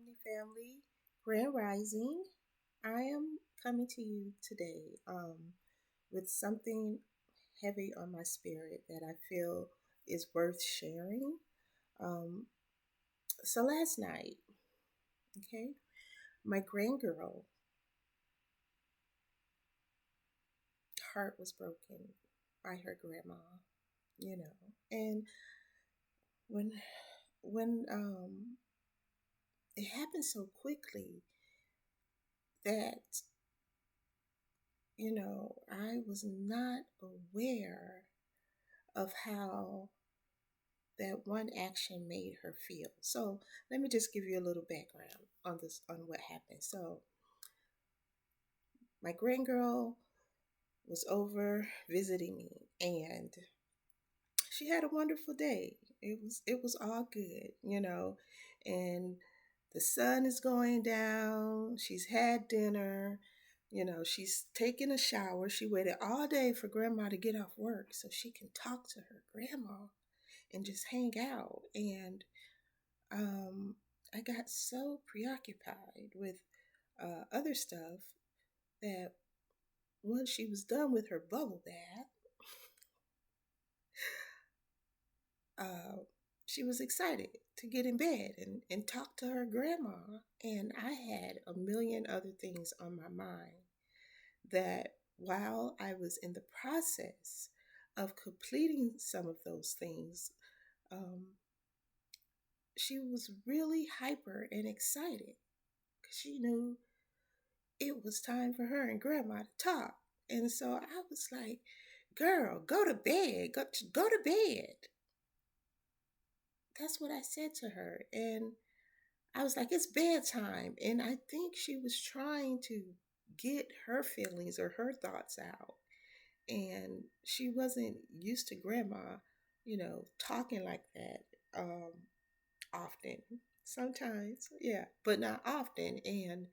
OMNI family, Grand Rising. I am coming to you today with something heavy on my spirit that I feel is worth sharing. Um, so last night, okay, my grand girl heart was broken by her grandma, and when when it happened so quickly that I was not aware of how that one action made her feel. So let me just give you a little background on what happened. So my grand girl was over visiting me, and she had a wonderful day. It was all good. And the sun is going down. She's had dinner. She's taking a shower. She waited all day for grandma to get off work so she can talk to her grandma and just hang out. And um, I got so preoccupied with other stuff that once she was done with her bubble bath, uh, she was excited to get in bed and talk to her grandma. And I had a million other things on my mind that while I was in the process of completing some of those things, um, she was really hyper and excited because she knew it was time for her and grandma to talk. And so I was like, girl, go to bed. Go to bed. That's what I said to her. And I was like, it's bedtime. And I think she was trying to get her feelings or her thoughts out. And she wasn't used to grandma, talking like that often. Sometimes, yeah, but not often. And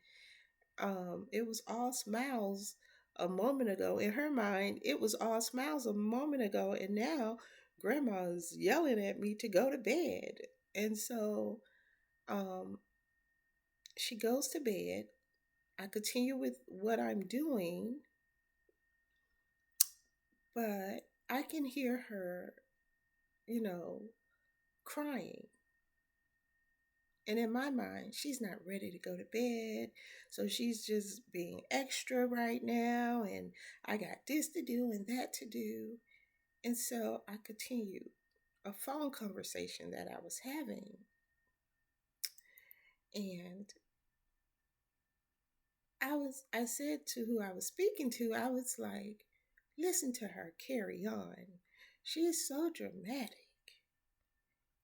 it was all smiles a moment ago. In her mind, it was all smiles a moment ago, and now grandma's yelling at me to go to bed. And so um, she goes to bed. I continue with what I'm doing, but I can hear her, you know, crying. And in my mind, she's not ready to go to bed. So she's just being extra right now. And I got this to do and that to do. And so I continued a phone conversation that I was having. And I said to who I was speaking to, I was like, listen to her carry on. She is so dramatic.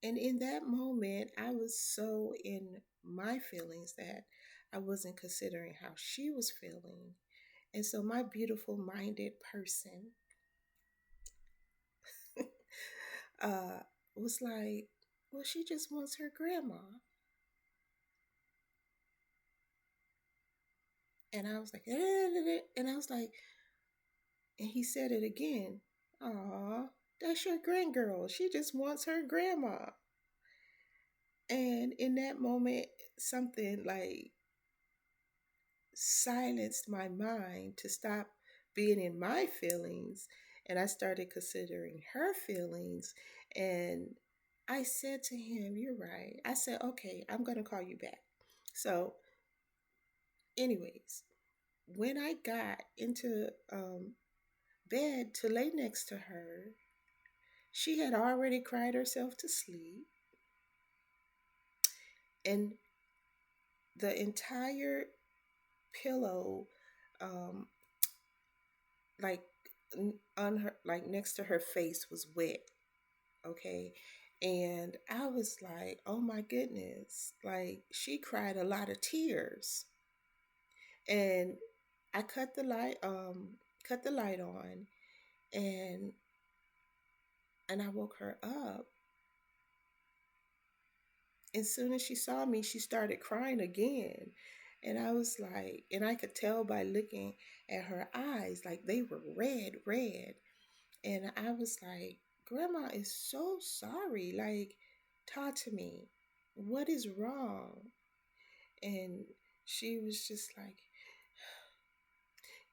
And in that moment, I was so in my feelings that I wasn't considering how she was feeling. And so my beautiful minded person uh, was like, well, she just wants her grandma. And I was like, and I was like, and he said it again. Aw, that's your grandgirl. She just wants her grandma. And in that moment, something like silenced my mind to stop being in my feelings. And I started considering her feelings. And I said to him, you're right. I said, okay, I'm going to call you back. So, anyways, when I got into bed to lay next to her, she had already cried herself to sleep. And the entire pillow, um, like on her, like next to her face was wet. Okay. And I was like, oh my goodness. Like she cried a lot of tears. And I cut the light on and I woke her up. As soon as she saw me, she started crying again. And I was like, and I could tell by looking at her eyes, like they were red, red. And I was like, Grandma is so sorry. Like, talk to me. What is wrong? And she was just like,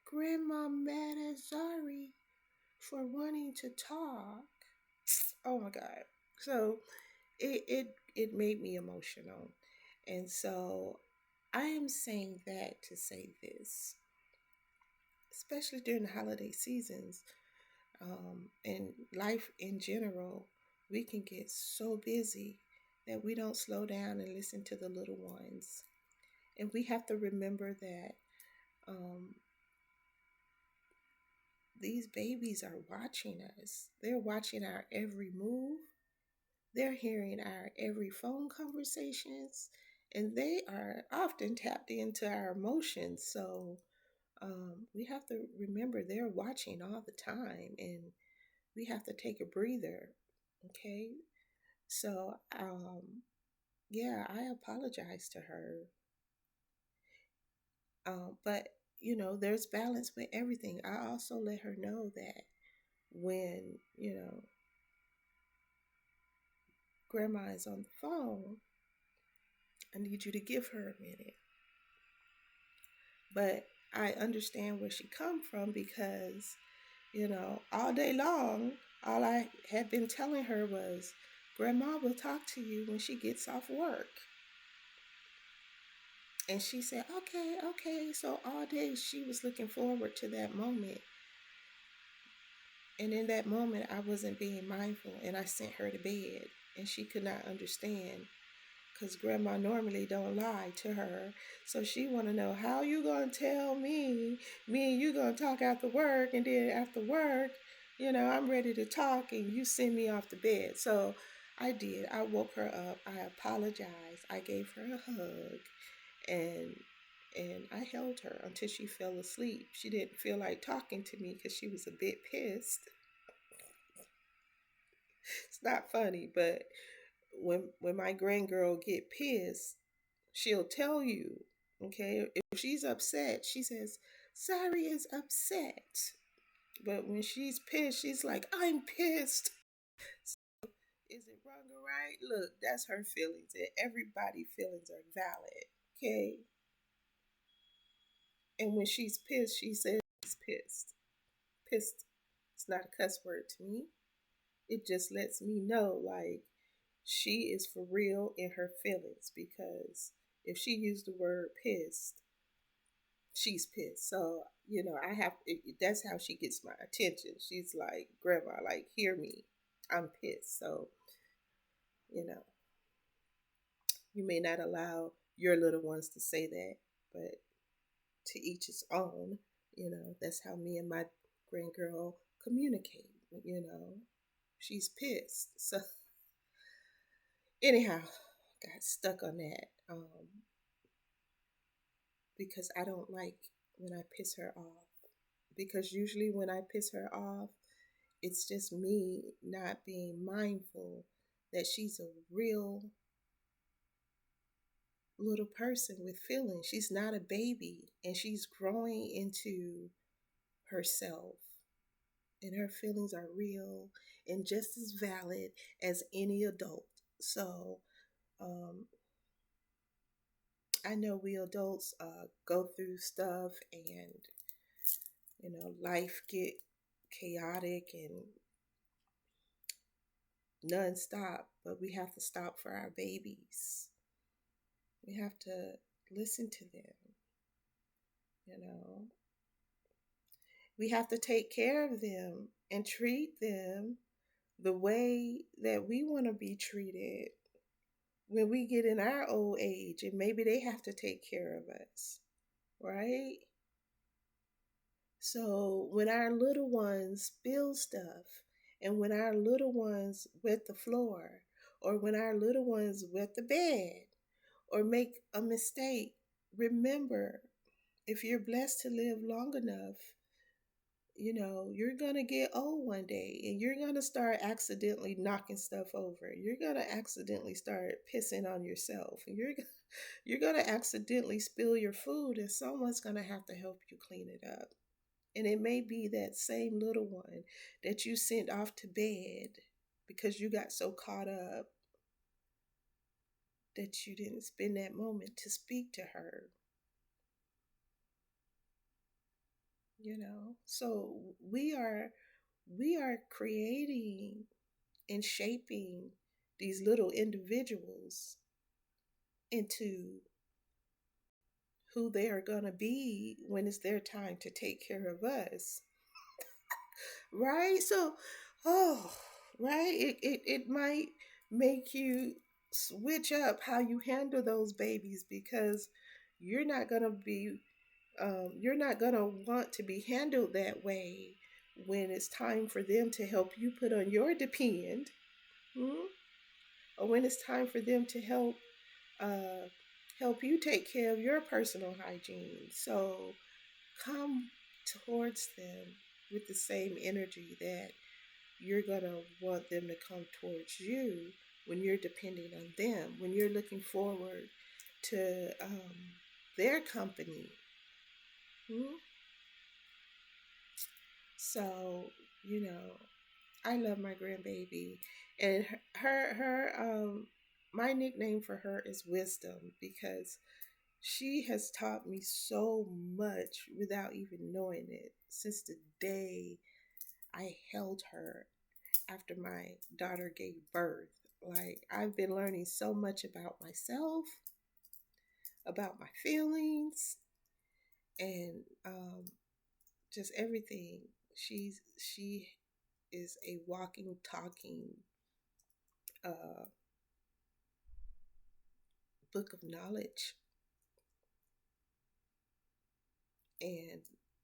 Grandma mad at Zari for wanting to talk. Oh my God. So it made me emotional. And so I am saying that to say this, especially during the holiday seasons, and life in general, we can get so busy that we don't slow down and listen to the little ones. And we have to remember that um, these babies are watching us. They're watching our every move. They're hearing our every phone conversations, and they are often tapped into our emotions. So we have to remember they're watching all the time, and we have to take a breather. Okay. So, yeah, I apologize to her. But, there's balance with everything. I also let her know that when, grandma is on the phone, I need you to give her a minute. But I understand where she come from because, all day long, all I had been telling her was, Grandma will talk to you when she gets off work. And she said, okay, okay. So all day she was looking forward to that moment. And in that moment, I wasn't being mindful and I sent her to bed. And she could not understand because grandma normally don't lie to her. So she want to know, how you going to tell me and you going to talk after work, and then after work, I'm ready to talk and you send me off to bed. So I did. I woke her up. I apologized. I gave her a hug, and I held her until she fell asleep. She didn't feel like talking to me because she was a bit pissed. It's not funny, but when my grandgirl get pissed, she'll tell you, okay? If she's upset, she says, Sari is upset. But when she's pissed, she's like, I'm pissed. Is it wrong or right? Look, that's her feelings, and everybody's feelings are valid, okay? And when she's pissed, she says she's pissed. Pissed. It's not a cuss word to me. It just lets me know, like, she is for real in her feelings, because if she used the word pissed, she's pissed. So, that's how she gets my attention. She's like, Grandma, like, hear me. I'm pissed. So, you know, you may not allow your little ones to say that, but to each his own. That's how me and my grandgirl communicate. She's pissed. So, anyhow, got stuck on that because I don't like when I piss her off. Because usually when I piss her off, it's just me not being mindful that she's a real little person with feelings. She's not a baby, and she's growing into herself. And her feelings are real and just as valid as any adult. So, I know we adults go through stuff, and life get chaotic and non-stop, but we have to stop for our babies. We have to listen to them. you know we have to take care of them and treat them the way that we want to be treated when we get in our old age, and maybe they have to take care of us, right? So when our little ones spill stuff, and when our little ones wet the floor, or when our little ones wet the bed, or make a mistake, remember, if you're blessed to live long enough, you're going to get old one day, and you're going to start accidentally knocking stuff over. You're going to accidentally start pissing on yourself, and you're going to accidentally spill your food, and someone's going to have to help you clean it up. And it may be that same little one that you sent off to bed because you got so caught up that you didn't spend that moment to speak to her, you know? So we are creating and shaping these little individuals into who they are going to be when it's their time to take care of us, right? So, oh, right, it might make you switch up how you handle those babies, because you're not going to be you're not going to want to be handled that way when it's time for them to help you put on your depend, hmm? Or when it's time for them to uh, help you take care of your personal hygiene. So come towards them with the same energy that you're going to want them to come towards you when you're depending on them, when you're looking forward to their company. Hmm? So, you know, I love my grandbaby, and my nickname for her is Wisdom, because she has taught me so much without even knowing it since the day I held her after my daughter gave birth. Like, I've been learning so much about myself, about my feelings, and just everything. She is a walking, talking uh, book of knowledge, and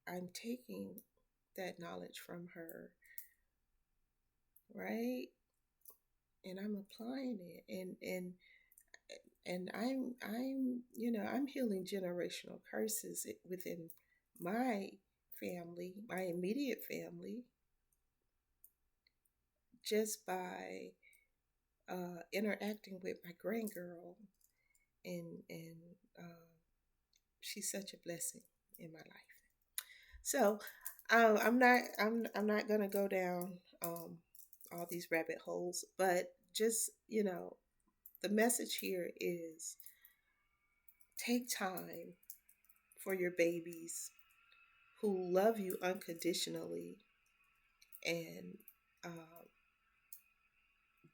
I'm taking that knowledge from her, right? And I'm applying it, and I'm healing generational curses within my family, my immediate family, just by interacting with my grandgirl, and uh, she's such a blessing in my life. So I'm not gonna go down all these rabbit holes, but just, the message here is take time for your babies who love you unconditionally, and uh,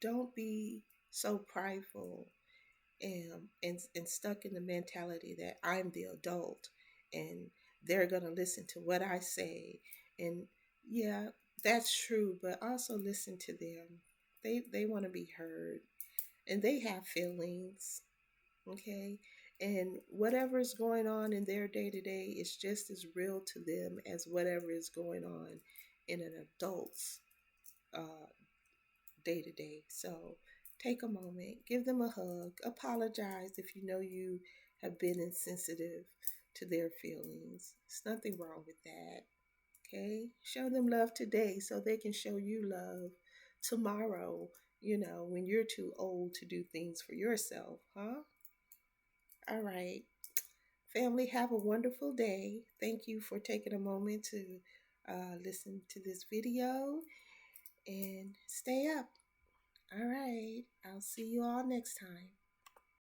don't be so prideful and stuck in the mentality that I'm the adult and they're going to listen to what I say. And yeah, that's true, but also listen to them. They want to be heard, and they have feelings, okay? And whatever is going on in their day to day is just as real to them as whatever is going on in an adult's uh, day to day. So take a moment, give them a hug, apologize if you know you have been insensitive to their feelings. There's nothing wrong with that. Okay? Show them love today so they can show you love tomorrow, when you're too old to do things for yourself, huh? All right. Family, have a wonderful day. Thank you for taking a moment to listen to this video, and stay up. All right. I'll see you all next time.